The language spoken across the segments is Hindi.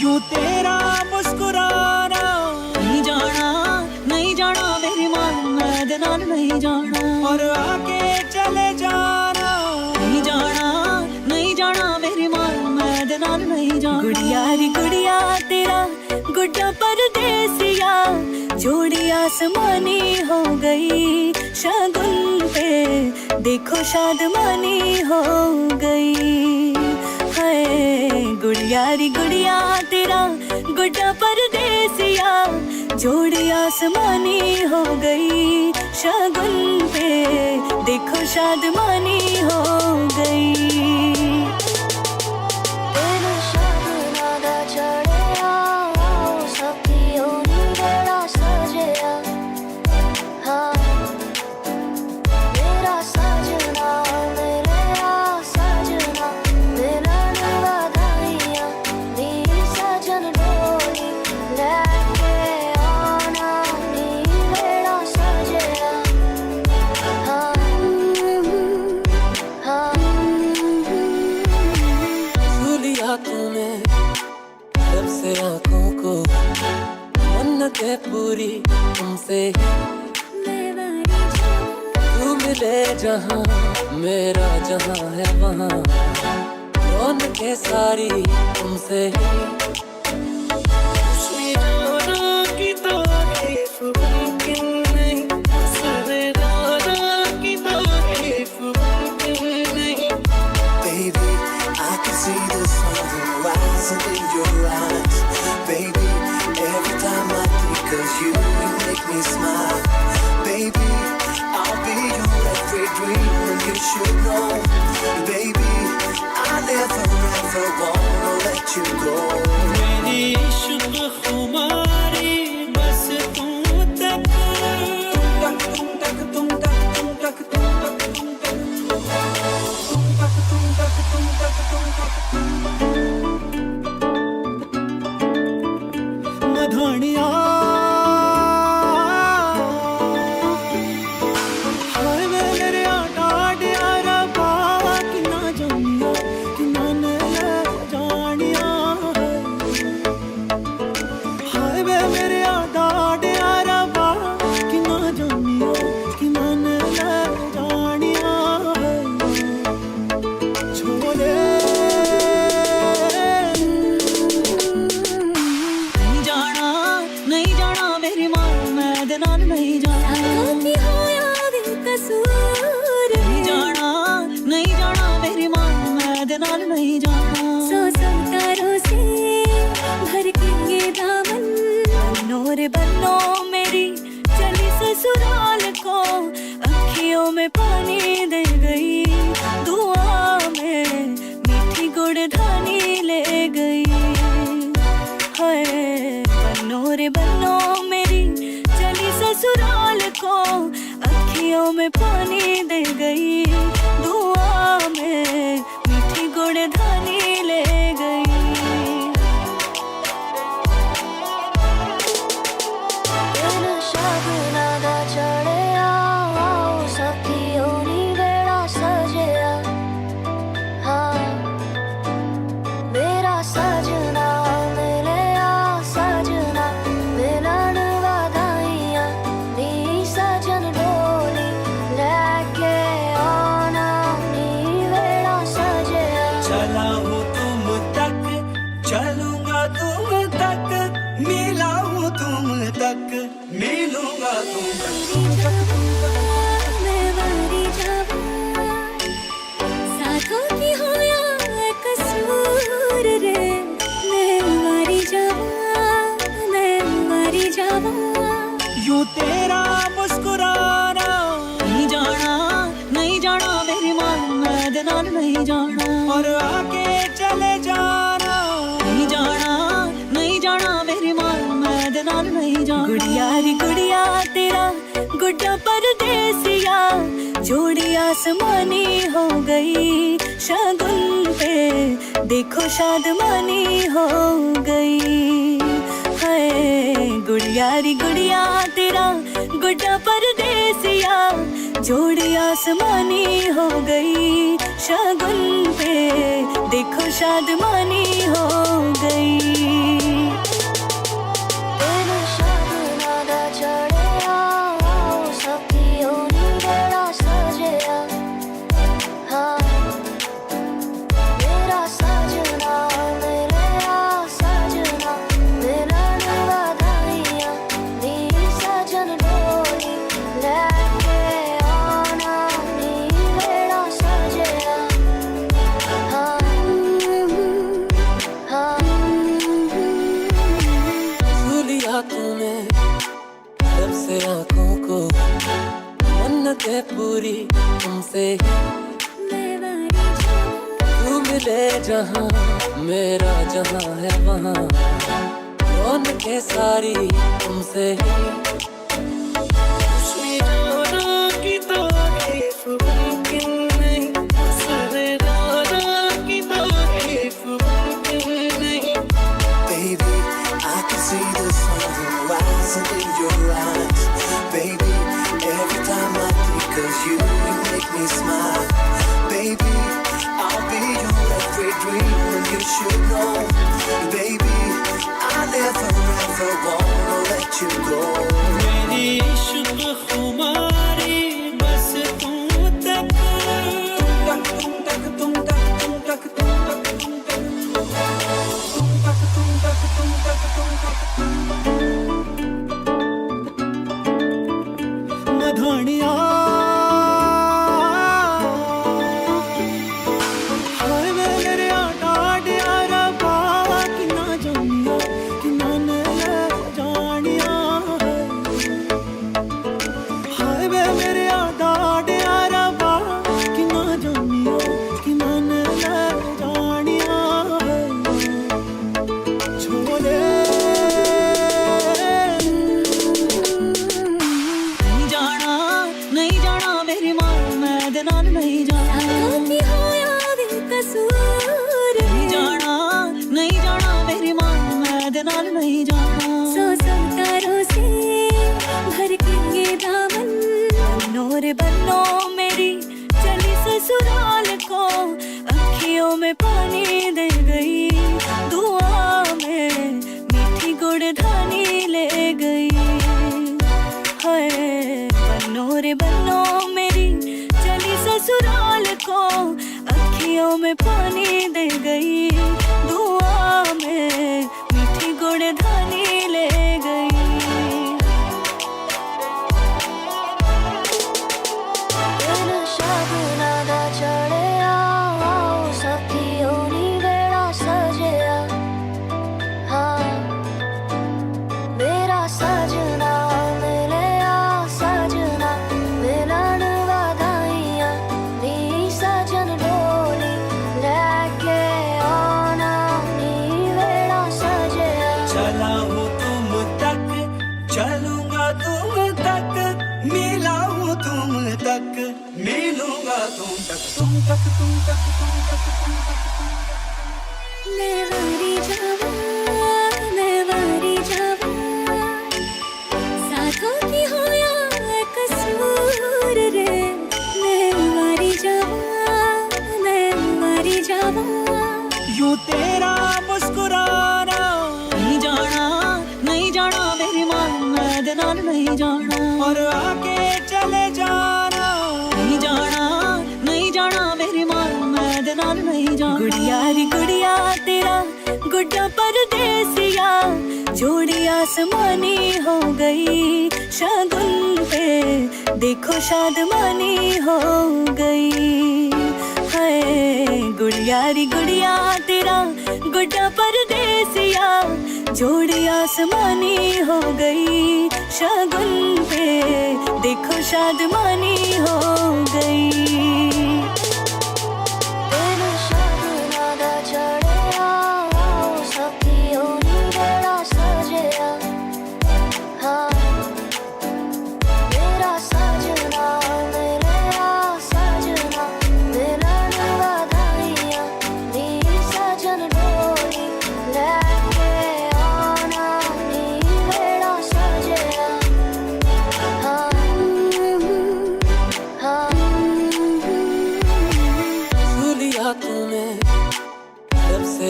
यूं तेरा मुस्कुराना। नहीं जाना मेरी मान मैं दे नाल नहीं जाना। और आके चले जाना। नहीं जाना मेरी मान मैं दे नाल नहीं जाना। गुड़िया री गुड़िया तेरा गुड्डा परदेसिया, जोड़ी आसमानी हो गई शगुन पे देखो शादमानी हो गई। हाय गुड़िया री गुड़िया तेरा गुड्डा परदेसिया, जोड़ी आसमानी हो गई शगुन पे देखो शादमानी हो गई। तुम्हें जब से आँखों को मन्नतें पूरी तुमसे, तू मिले जहाँ मेरा जहाँ है वहाँ रौनकें सारी तुमसे। की तारीफ मुमकिन नहीं, की तारीफ मुमकिन नहीं। Baby, I can see the sun rising in your eyes. Baby, every time I think of you, you make me smile. Baby, I'll be your every dream and you should know. Baby, I never ever wanna let you go. मेरी इश्क खुमारी बस तुम तक, तुम तक तुम तक तुम तक तुम तक तुम तक तुम तक मधुनिया। हाय मेरे डाडिया रबा किना जानिया किना ने जानिया। हाय मेरे डाडिया रबा किना जानिया किना ने जानिया। छोड़े नहीं जाना मेरी मान मैं दे नाल नहीं जाना। की होया दिल कसूर। नहीं जाना मेरी मान मैं दे नाल नहीं जाना। सौ तारों से भर के ये दामन नूर बनो मेरी चली ससुराल को, अखियों में पानी दे गई दुआ में मीठी गुड़ धानी ले गई। हाय बनो रे बनो मेरी चली ससुराल को, अखियों में पानी दे गई दुआ में मीठी गुड़ धानी ले गई। चला हूँ तुम तक, चलूंगा तुम तक, मिला हूँ तुम तक, मिलूंगा तुम तक। मैं वारी जावा साथों की होया कसूर रे। मैं वारी जावा यूं तेरा मुस्कुराना। नहीं जाना मेरी मान मैं दे नाल नहीं जाना। और आके चले जाना। नहीं जाना मेरी मान मैं दे नाल नहीं जाना। गुड़िया री गुड़िया तेरा गुड्डा परदेसिया, जोड़ी आसमानी हो गई शगुन पे देखो शादमानी हो गई। हाय गुड़िया री गुड़िया तेरा गुड्डा परदेसिया, जोड़ी आसमानी हो गई शगुन पे देखो शादमानी हो गई। मन्नतें पूरी तुमसे ही, तू मिले जहाँ मेरा जहाँ है वहाँ, रौनकें सारी तुमसे ही। खुशी जाना की तारीफ मुमकिन नहीं, सरदारा की तारीफ मुमकिन नहीं। Baby, I can see the sun rising in your eyes. Baby, every time I think of you, you make me smile. Baby, I'll be your every dream and you should know. Baby, I never ever wanna let you go. मेरी इश्क खुमारी बस तुम तक, तुम तक तुम तक तुम तक तुम तक तुम तक तुम तक तुम तक तुम तक तुम तक मधुनिया बनो मेरी चली ससुराल को, अखियों में पानी दे गई, दुआ में मीठी गुड़ धानी ले गई। हाय बनो रे बनो मेरी चली ससुराल को, अखियों में पानी दे गई, दुआ में मीठी गुड़ धानी ले गई। यूं तेरा मुस्कुराना नहीं जाना, नहीं जाना मेरी मां मैं दे नाल नहीं जाना, और आके चले जाना नहीं जाना, नहीं जाना मेरी मां मैं दे नाल नहीं जाना। गुड़िया री गुड़िया तेरा गुड्डा परदेसिया, जोड़ी आसमानी हो गई, शगुन पे देखो शादमानी हो गई। हाय गुड़िया री गुड़िया तेरा गुड्डा परदेसिया, जोड़ी आसमानी हो गई, शगुन पे देखो शादमानी हो गई।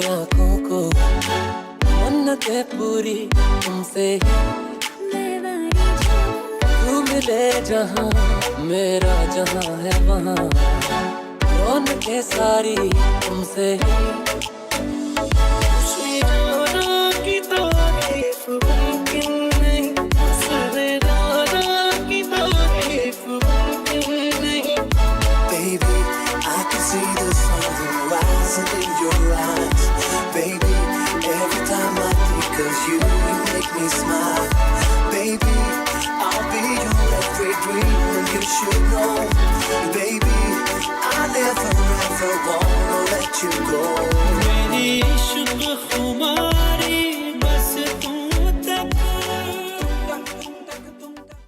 आँखों को मन्नतें पूरी तुमसे ही, तू मिले जहाँ मेरा जहाँ है वहाँ, रौनकें सारी तुमसे ही।